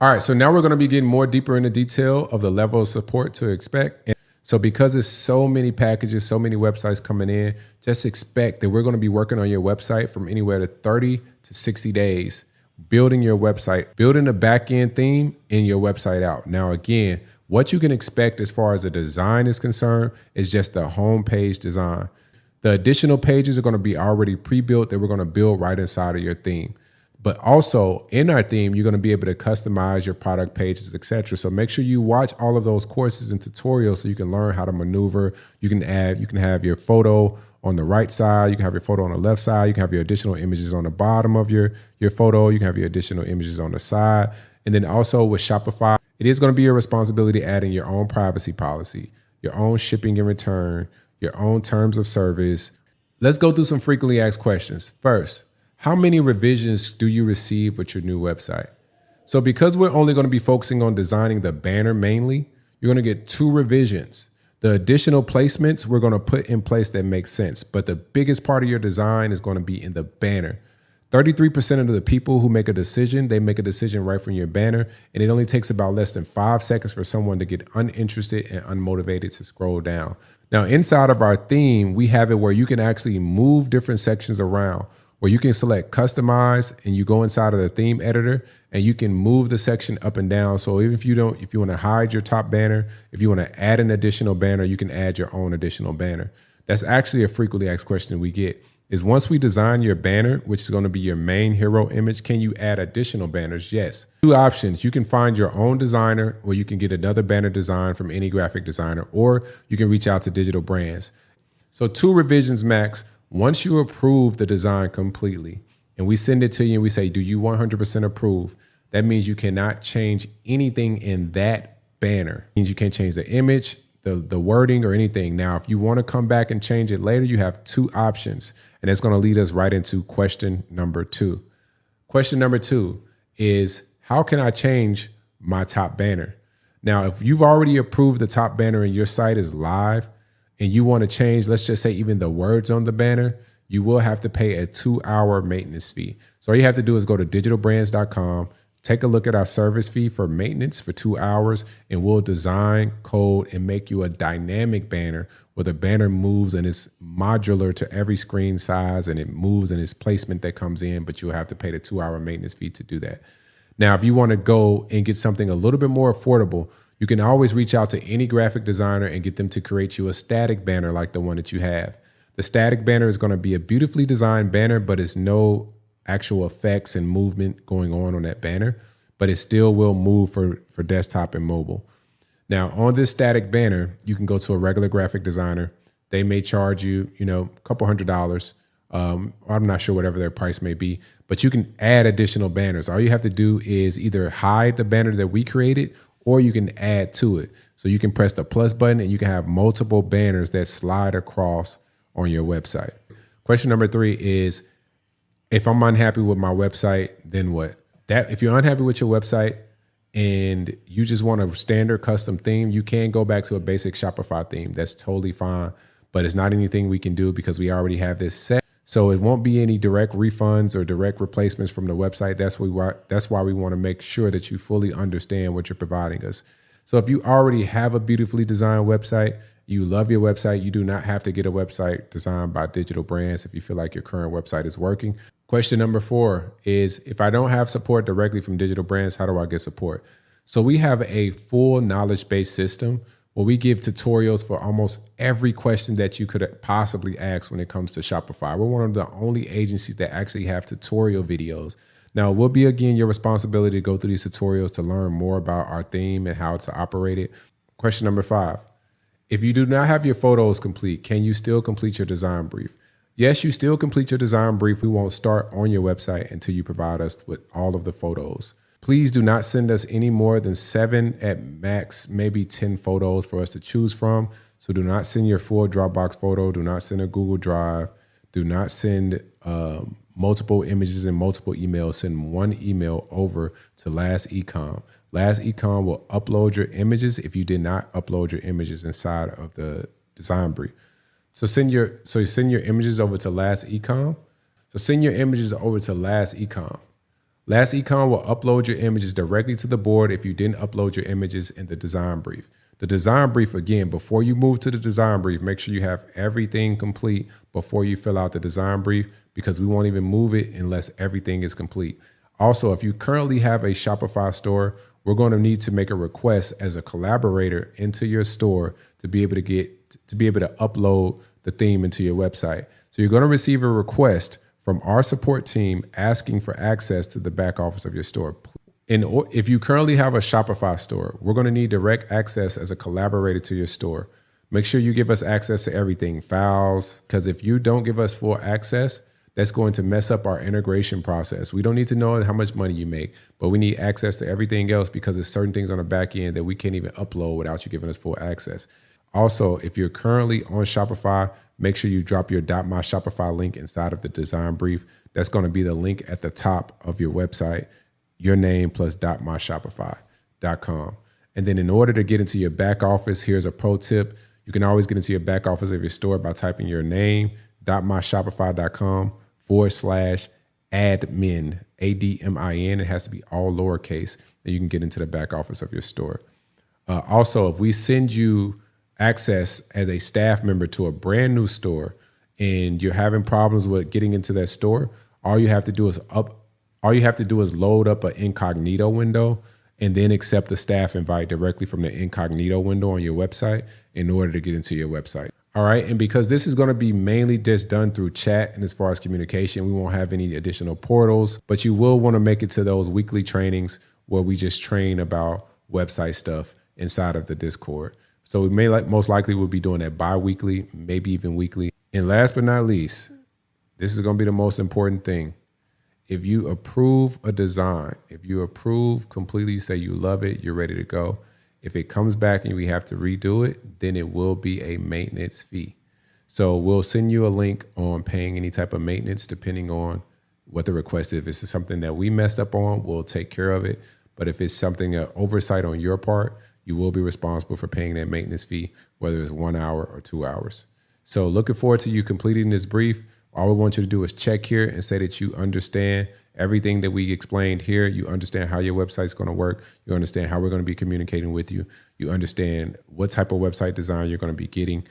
All right, so now we're going to be getting more deeper into detail of the level of support to expect. And so because there's so many packages, so many websites coming in, just expect that we're going to be working on your website from anywhere to 30 to 60 days, building your website, building a back-end theme in your website out. Now, again, what you can expect as far as the design is concerned is just the homepage design. The additional pages are going to be already pre-built that we're going to build right inside of your theme. But also in our theme, you're going to be able to customize your product pages, etc. So make sure you watch all of those courses and tutorials so you can learn how to maneuver. You can have your photo on the right side. You can have your photo on the left side. You can have your additional images on the bottom of your photo. You can have your additional images on the side. And then also with Shopify, it is going to be your responsibility adding your own privacy policy, your own shipping and return, your own terms of service. Let's go through some frequently asked questions. First, how many revisions do you receive with your new website? So because we're only going to be focusing on designing the banner mainly, you're going to get 2 revisions. The additional placements we're going to put in place that make sense. But the biggest part of your design is going to be in the banner. 33% of the people who make a decision, they make a decision right from your banner. And it only takes about less than 5 seconds for someone to get uninterested and unmotivated to scroll down. Now, inside of our theme, we have it where you can actually move different sections around, where you can select customize and you go inside of the theme editor and you can move the section up and down. So even if you want to hide your top banner, if you want to add an additional banner, you can add your own additional banner. That's actually a frequently asked question we get is once we design your banner, which is going to be your main hero image, can you add additional banners? Yes. 2 options. You can find your own designer or you can get another banner design from any graphic designer, or you can reach out to digitalbrandz. So 2 revisions max. Once you approve the design completely and we send it to you and we say, do you 100% approve? That means you cannot change anything in that banner. It means you can't change the image, the wording or anything. Now, if you want to come back and change it later, you have 2 options. And that's going to lead us right into question number 2. Question number 2 is, how can I change my top banner? Now, if you've already approved the top banner and your site is live, and you want to change, let's just say even the words on the banner, you will have to pay a 2-hour maintenance fee. So all you have to do is go to digitalbrandz.com, take a look at our service fee for maintenance for 2 hours, and we'll design, code, and make you a dynamic banner where the banner moves and it's modular to every screen size and it moves in its placement that comes in, but you'll have to pay the 2-hour maintenance fee to do that. Now, if you want to go and get something a little bit more affordable, you can always reach out to any graphic designer and get them to create you a static banner like the one that you have. The static banner is going to be a beautifully designed banner, but it's no actual effects and movement going on that banner, but it still will move for desktop and mobile. Now, on this static banner, you can go to a regular graphic designer. They may charge you, a couple $100. I'm not sure whatever their price may be, but you can add additional banners. All you have to do is either hide the banner that we created, or you can add to it. So you can press the plus button and you can have multiple banners that slide across on your website. Question number 3 is, if I'm unhappy with my website, then what? If you're unhappy with your website and you just want a standard custom theme, you can go back to a basic Shopify theme. That's totally fine, but it's not anything we can do because we already have this set. So it won't be any direct refunds or direct replacements from the website. That's why we want to make sure that you fully understand what you're providing us. So if you already have a beautifully designed website, you love your website, you do not have to get a website designed by digitalbrandz if you feel like your current website is working. Question number 4 is, if I don't have support directly from digitalbrandz, how do I get support? So we have a full knowledge-based system where we give tutorials for almost every question that you could possibly ask when it comes to Shopify. We're one of the only agencies that actually have tutorial videos. Now, it will be, again, your responsibility to go through these tutorials to learn more about our theme and how to operate it. Question number 5, if you do not have your photos complete, can you still complete your design brief? Yes, you still complete your design brief. We won't start on your website until you provide us with all of the photos. Please do not send us any more than 7 at max, maybe 10 photos for us to choose from. So do not send your full Dropbox photo. Do not send a Google Drive. Do not send multiple images and multiple emails. Send one email over to Last Ecom. Last Ecom will upload your images if you did not upload your images inside of the design brief. So send your images over to Last Ecom. So send your images over to Last Ecom. Last Econ will upload your images directly to the board if you didn't upload your images in the design brief. The design brief, again, before you move to the design brief, make sure you have everything complete before you fill out the design brief, because we won't even move it unless everything is complete. Also, if you currently have a Shopify store, we're going to need to make a request as a collaborator into your store to be able to upload the theme into your website. So you're going to receive a request from our support team asking for access to the back office of your store. If you currently have a Shopify store, we're going to need direct access as a collaborator to your store. Make sure you give us access to everything, files, because if you don't give us full access, that's going to mess up our integration process. We don't need to know how much money you make, but we need access to everything else because there's certain things on the back end that we can't even upload without you giving us full access. Also, if you're currently on Shopify, make sure you drop your .my Shopify link inside of the design brief. That's going to be the link at the top of your website, your name plus .myshopify.com. And then in order to get into your back office, here's a pro tip. You can always get into your back office of your store by typing your name, .myshopify.com/admin, ADMIN. It has to be all lowercase, and you can get into the back office of your store. Also, if we send you access as a staff member to a brand new store and you're having problems with getting into that store, all you have to do is load up an incognito window and then accept the staff invite directly from the incognito window on your website in order to get into your website. All right. And because this is going to be mainly just done through chat and as far as communication, we won't have any additional portals, but you will want to make it to those weekly trainings where we just train about website stuff inside of the Discord. So we most likely will be doing that bi-weekly, maybe even weekly. And last but not least, this is going to be the most important thing. If you approve a design, if you approve completely, you say you love it, you're ready to go. If it comes back and we have to redo it, then it will be a maintenance fee. So we'll send you a link on paying any type of maintenance depending on what the request is. If it's something that we messed up on, we'll take care of it. But if it's something, an oversight on your part, you will be responsible for paying that maintenance fee, whether it's 1 hour or 2 hours. So looking forward to you completing this brief. All we want you to do is check here and say that you understand everything that we explained here. You understand how your website's going to work. You understand how we're going to be communicating with you. You understand what type of website design you're going to be getting.